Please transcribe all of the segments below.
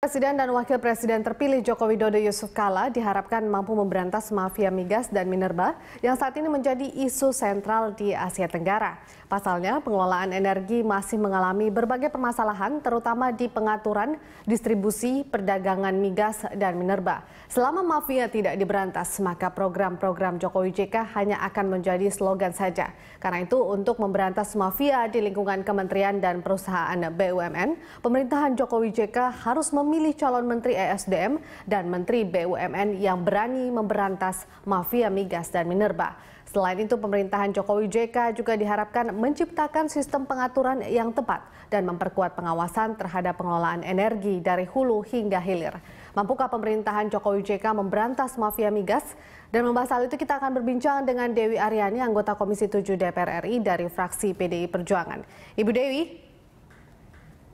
Presiden dan Wakil Presiden terpilih Joko Widodo Yusuf Kala diharapkan mampu memberantas mafia migas dan minerba yang saat ini menjadi isu sentral di Asia Tenggara. Pasalnya, pengelolaan energi masih mengalami berbagai permasalahan, terutama di pengaturan, distribusi, perdagangan migas dan minerba. Selama mafia tidak diberantas, maka program-program Jokowi JK hanya akan menjadi slogan saja. Karena itu, untuk memberantas mafia di lingkungan kementerian dan perusahaan BUMN, pemerintahan Jokowi JK harus memilih calon Menteri ESDM dan Menteri BUMN yang berani memberantas mafia migas dan minerba. Selain itu, pemerintahan Jokowi JK juga diharapkan menciptakan sistem pengaturan yang tepat dan memperkuat pengawasan terhadap pengelolaan energi dari hulu hingga hilir. Mampukah pemerintahan Jokowi JK memberantas mafia migas? Dan membahas hal itu kita akan berbincang dengan Dewi Aryani, anggota Komisi 7 DPR RI dari fraksi PDI Perjuangan. Ibu Dewi.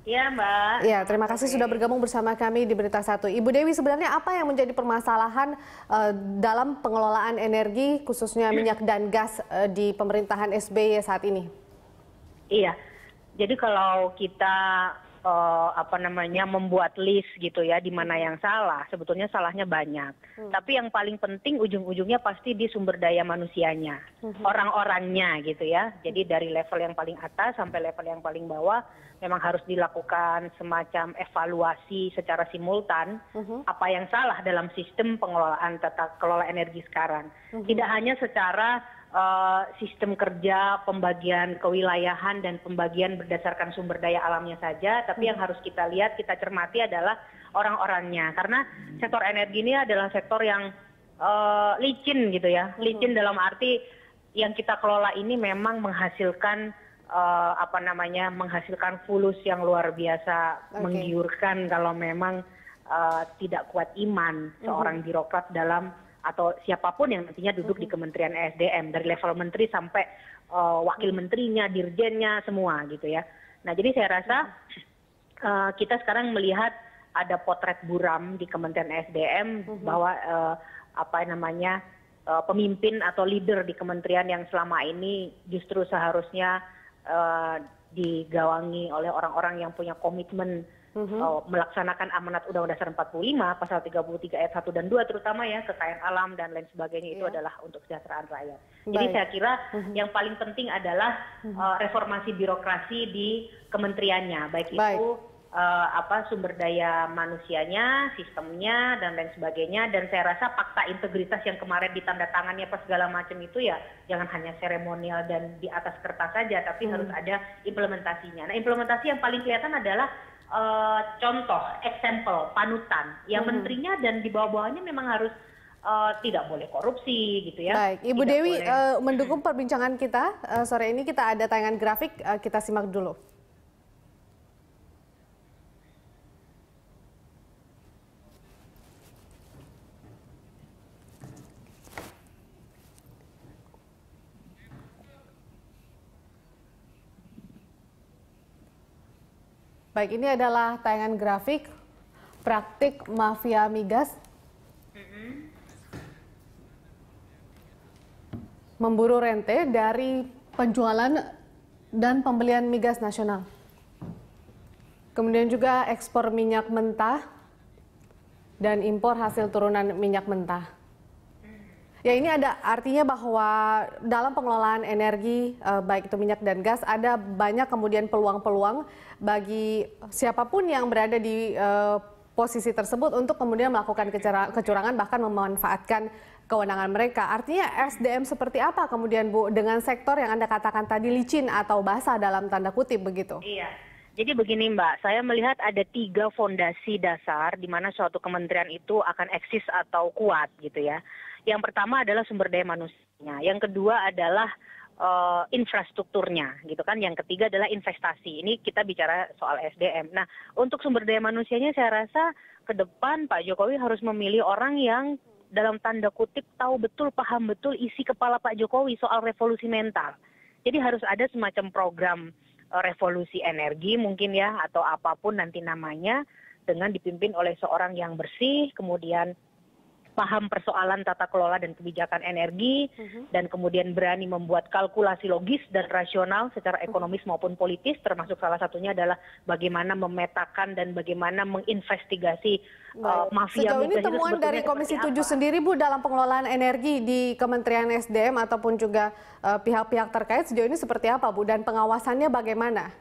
Iya, Mbak. Ya, terima kasih sudah bergabung bersama kami di Berita Satu. Ibu Dewi, sebenarnya apa yang menjadi permasalahan dalam pengelolaan energi, khususnya minyak dan gas di pemerintahan SBY saat ini? Iya, jadi kalau kita membuat list gitu ya, di mana yang salah, sebetulnya salahnya banyak. Tapi yang paling penting ujung-ujungnya pasti di sumber daya manusianya, orang-orangnya gitu ya. Jadi dari level yang paling atas sampai level yang paling bawah, memang harus dilakukan semacam evaluasi secara simultan apa yang salah dalam sistem pengelolaan tata kelola energi sekarang. Tidak hanya secara sistem kerja, pembagian kewilayahan dan pembagian berdasarkan sumber daya alamnya saja, tapi yang harus kita lihat, kita cermati adalah orang-orangnya. Karena sektor energi ini adalah sektor yang licin gitu ya, licin dalam arti yang kita kelola ini memang menghasilkan menghasilkan fulus yang luar biasa, menggiurkan kalau memang tidak kuat iman seorang birokrat dalam atau siapapun yang nantinya duduk di Kementerian ESDM, dari level menteri sampai wakil menterinya, dirjennya, semua gitu ya. Nah, jadi saya rasa kita sekarang melihat ada potret buram di Kementerian ESDM bahwa pemimpin atau leader di kementerian yang selama ini justru seharusnya digawangi oleh orang-orang yang punya komitmen melaksanakan amanat Undang-Undang Dasar 45 pasal 33 ayat 1 dan 2 terutama ya, kekayaan alam dan lain sebagainya itu adalah untuk kesejahteraan rakyat. Jadi saya kira yang paling penting adalah reformasi birokrasi di kementeriannya, baik itu sumber daya manusianya, sistemnya dan lain sebagainya. Dan saya rasa fakta integritas yang kemarin ditandatangannya apa segala macam itu ya jangan hanya seremonial dan di atas kertas saja, tapi harus ada implementasinya. Nah, implementasi yang paling kelihatan adalah contoh, example, panutan. Ya menterinya dan di bawah-bawahnya memang harus tidak boleh korupsi gitu ya. Baik, Ibu Dewi mendukung perbincangan kita sore ini. Kita ada tayangan grafik, kita simak dulu. Baik, ini adalah tayangan grafik praktik mafia migas memburu rente dari penjualan dan pembelian migas nasional. Kemudian juga ekspor minyak mentah dan impor hasil turunan minyak mentah. Ya, ini ada artinya bahwa dalam pengelolaan energi, baik itu minyak dan gas, ada banyak kemudian peluang-peluang bagi siapapun yang berada di posisi tersebut untuk kemudian melakukan kecurangan, bahkan memanfaatkan kewenangan mereka. Artinya SDM seperti apa kemudian, Bu, dengan sektor yang Anda katakan tadi licin atau basah dalam tanda kutip begitu? Iya. Jadi begini Mbak, saya melihat ada 3 fondasi dasar di mana suatu kementerian itu akan eksis atau kuat gitu ya. Yang pertama adalah sumber daya manusianya, yang kedua adalah infrastrukturnya gitu kan, yang ketiga adalah investasi. Ini kita bicara soal SDM. Nah, untuk sumber daya manusianya saya rasa ke depan Pak Jokowi harus memilih orang yang dalam tanda kutip tahu betul, paham betul isi kepala Pak Jokowi soal revolusi mental. Jadi harus ada semacam program revolusi energi mungkin ya, atau apapun nanti namanya, dengan dipimpin oleh seorang yang bersih, kemudian paham persoalan tata kelola dan kebijakan energi, dan kemudian berani membuat kalkulasi logis dan rasional secara ekonomis maupun politis, termasuk salah satunya adalah bagaimana memetakan dan bagaimana menginvestigasi mafia sejauh ini migas itu temuan dari sebetulnya Komisi seperti 7 apa. sendiri Bu dalam pengelolaan energi di Kementerian SDM ataupun juga pihak-pihak terkait sejauh ini seperti apa Bu, dan pengawasannya bagaimana?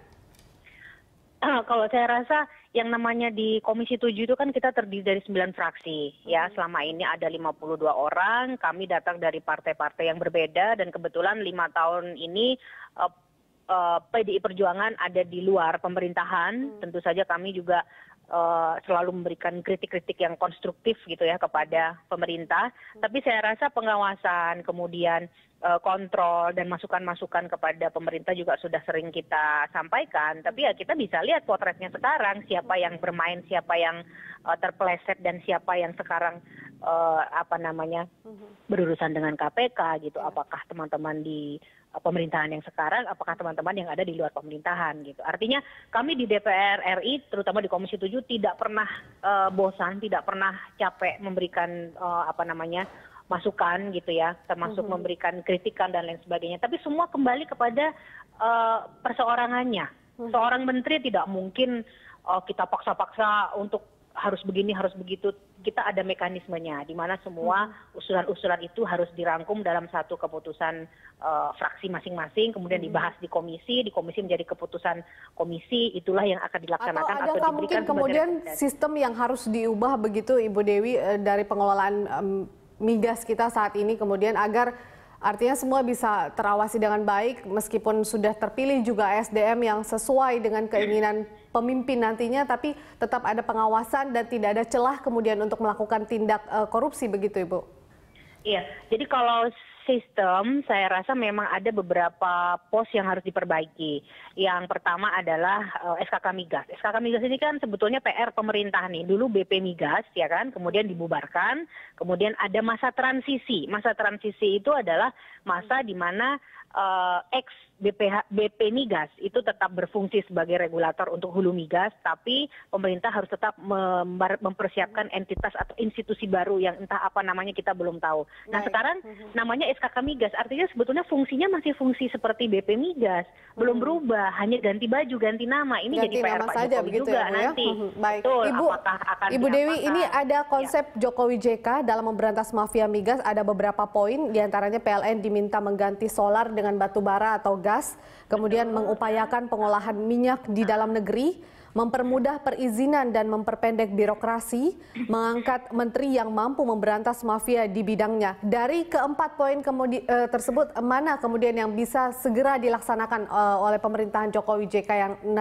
Kalau saya rasa yang namanya di Komisi 7 itu kan kita terdiri dari 9 fraksi. Ya, selama ini ada 52 orang, kami datang dari partai-partai yang berbeda, dan kebetulan 5 tahun ini PDI Perjuangan ada di luar pemerintahan. Tentu saja kami juga selalu memberikan kritik-kritik yang konstruktif gitu ya kepada pemerintah. Tapi saya rasa pengawasan, kemudian kontrol dan masukan-masukan kepada pemerintah juga sudah sering kita sampaikan. Tapi ya kita bisa lihat potretnya sekarang, siapa yang bermain, siapa yang terpeleset, dan siapa yang sekarang berurusan dengan KPK gitu. Apakah teman-teman di pemerintahan yang sekarang, apakah teman-teman yang ada di luar pemerintahan gitu. Artinya kami di DPR RI, terutama di Komisi 7, tidak pernah bosan, tidak pernah capek memberikan masukan gitu ya, termasuk memberikan kritikan dan lain sebagainya. Tapi semua kembali kepada perseorangannya. Seorang menteri tidak mungkin kita paksa-paksa untuk harus begini, harus begitu. Kita ada mekanismenya, di mana semua usulan-usulan itu harus dirangkum dalam satu keputusan fraksi masing-masing, kemudian dibahas di komisi menjadi keputusan komisi, itulah yang akan dilaksanakan atau adakah diberikan mungkin sebagai kemudian rekomendasi. sistem yang harus diubah begitu Ibu Dewi dari pengelolaan migas kita saat ini, kemudian agar artinya semua bisa terawasi dengan baik meskipun sudah terpilih juga SDM yang sesuai dengan keinginan pemimpin nantinya, tapi tetap ada pengawasan dan tidak ada celah kemudian untuk melakukan tindak korupsi begitu Ibu? Iya, jadi kalau sistem saya rasa memang ada beberapa pos yang harus diperbaiki. Yang pertama adalah SKK Migas. SKK Migas ini kan sebetulnya PR pemerintah nih. Dulu BP Migas ya kan, kemudian dibubarkan, kemudian ada masa transisi. Masa transisi itu adalah masa di mana ex BP Migas itu tetap berfungsi sebagai regulator untuk hulu migas, tapi pemerintah harus tetap mempersiapkan entitas atau institusi baru yang entah apa namanya kita belum tahu. Nah sekarang namanya SKK Migas, artinya sebetulnya fungsinya masih fungsi seperti BP Migas, belum berubah, hanya ganti baju, ganti nama. Ini Ganti jadi PR nama Pak saja Jokowi begitu juga ya, Bu, nanti. Baik, Betul, Ibu, apakah akan Ibu Dewi, diapakan? ini ada konsep Jokowi JK dalam memberantas mafia migas, ada beberapa poin, diantaranya PLN diminta mengganti solar dengan batu bara atau gas, kemudian mengupayakan pengolahan minyak di dalam negeri, mempermudah perizinan dan memperpendek birokrasi, mengangkat menteri yang mampu memberantas mafia di bidangnya. Dari keempat poin tersebut, mana kemudian yang bisa segera dilaksanakan oleh pemerintahan Jokowi JK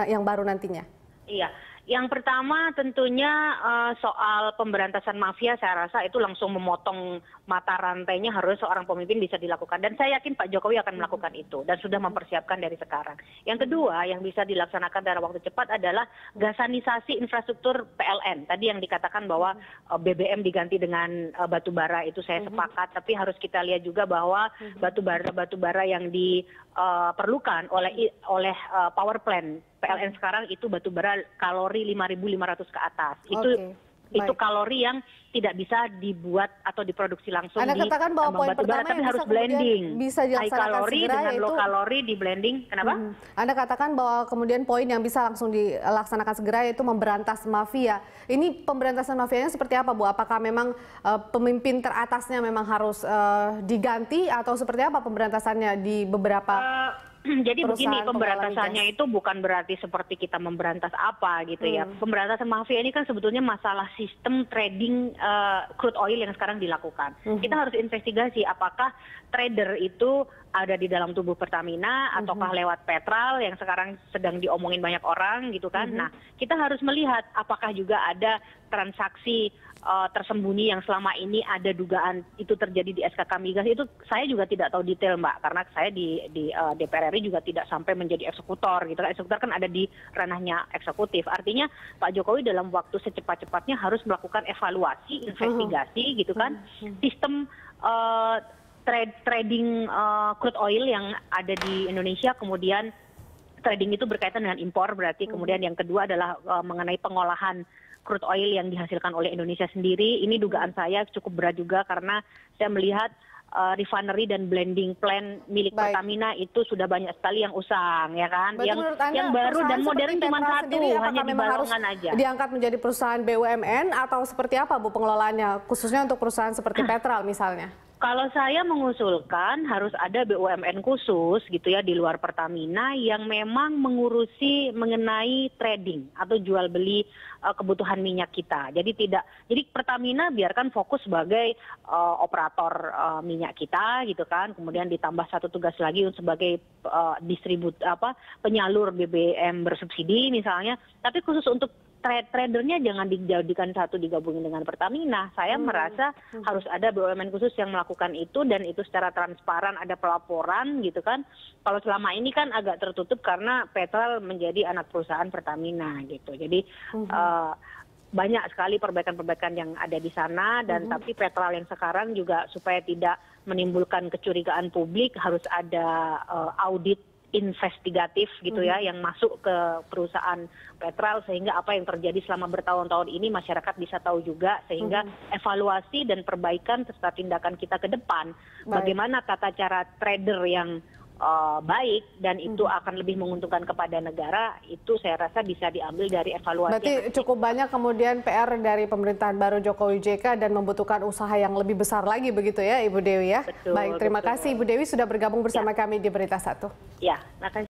yang baru nantinya? Iya. Yang pertama tentunya soal pemberantasan mafia, saya rasa itu langsung memotong mata rantainya harus seorang pemimpin bisa dilakukan. Dan saya yakin Pak Jokowi akan melakukan itu dan sudah mempersiapkan dari sekarang. Yang kedua yang bisa dilaksanakan dalam waktu cepat adalah gasanisasi infrastruktur PLN. Tadi yang dikatakan bahwa BBM diganti dengan batu bara, itu saya sepakat. Tapi harus kita lihat juga bahwa batu bara yang diperlukan oleh power plant PLN sekarang itu batu bara kalori 5.500 ke atas. Itu kalori yang tidak bisa dibuat atau diproduksi langsung Anda di katakan bahwa poin batu bara, pertama tapi yang harus bisa blending. Bisa High dilaksanakan kalori segera dengan yaitu low kalori di blending. Kenapa? Anda katakan bahwa kemudian poin yang bisa langsung dilaksanakan segera yaitu memberantas mafia. Ini pemberantasan mafianya seperti apa, Bu? Apakah memang pemimpin teratasnya memang harus diganti atau seperti apa pemberantasannya di beberapa jadi begini, perusahaan pemberantasannya itu bukan berarti seperti kita memberantas apa gitu ya. Pemberantasan mafia ini kan sebetulnya masalah sistem trading crude oil yang sekarang dilakukan. Kita harus investigasi apakah trader itu ada di dalam tubuh Pertamina ataukah lewat Petral yang sekarang sedang diomongin banyak orang gitu kan. Nah, kita harus melihat apakah juga ada transaksi tersembunyi yang selama ini ada dugaan itu terjadi di SKK Migas. Itu saya juga tidak tahu detail Mbak, karena saya di DPR RI juga tidak sampai menjadi eksekutor gitu. Eksekutor kan ada di ranahnya eksekutif. Artinya Pak Jokowi dalam waktu secepat-cepatnya harus melakukan evaluasi, investigasi gitu kan. Sistem trading crude oil yang ada di Indonesia, kemudian trading itu berkaitan dengan impor berarti, kemudian yang kedua adalah mengenai pengolahan crude oil yang dihasilkan oleh Indonesia sendiri. Ini dugaan saya cukup berat juga karena saya melihat refinery dan blending plant milik Pertamina itu sudah banyak sekali yang usang, ya kan? Yang baru dan modern cuma satu, hanya di Balongan aja. Diangkat menjadi perusahaan BUMN atau seperti apa Bu pengelolaannya, khususnya untuk perusahaan seperti Petral misalnya? Kalau saya mengusulkan harus ada BUMN khusus gitu ya di luar Pertamina yang memang mengurusi mengenai trading atau jual beli kebutuhan minyak kita. Jadi Pertamina biarkan fokus sebagai operator minyak kita gitu kan. Kemudian ditambah satu tugas lagi sebagai penyalur BBM bersubsidi misalnya. Tapi khusus untuk tradernya jangan dijadikan satu digabungin dengan Pertamina. Saya merasa harus ada BUMN khusus yang melakukan itu dan itu secara transparan, ada pelaporan gitu kan. Kalau selama ini kan agak tertutup karena Petral menjadi anak perusahaan Pertamina gitu. Jadi banyak sekali perbaikan-perbaikan yang ada di sana dan tapi Petral yang sekarang juga supaya tidak menimbulkan kecurigaan publik harus ada audit investigatif gitu ya yang masuk ke perusahaan Petral sehingga apa yang terjadi selama bertahun-tahun ini masyarakat bisa tahu juga sehingga evaluasi dan perbaikan serta tindakan kita ke depan bagaimana tata cara trader yang baik dan itu akan lebih menguntungkan kepada negara itu saya rasa bisa diambil dari evaluasi. Berarti cukup banyak kemudian PR dari pemerintahan baru Jokowi JK dan membutuhkan usaha yang lebih besar lagi begitu ya Ibu Dewi ya. Betul, baik, terima kasih Ibu Dewi sudah bergabung bersama kami di Berita Satu. Ya, makasih.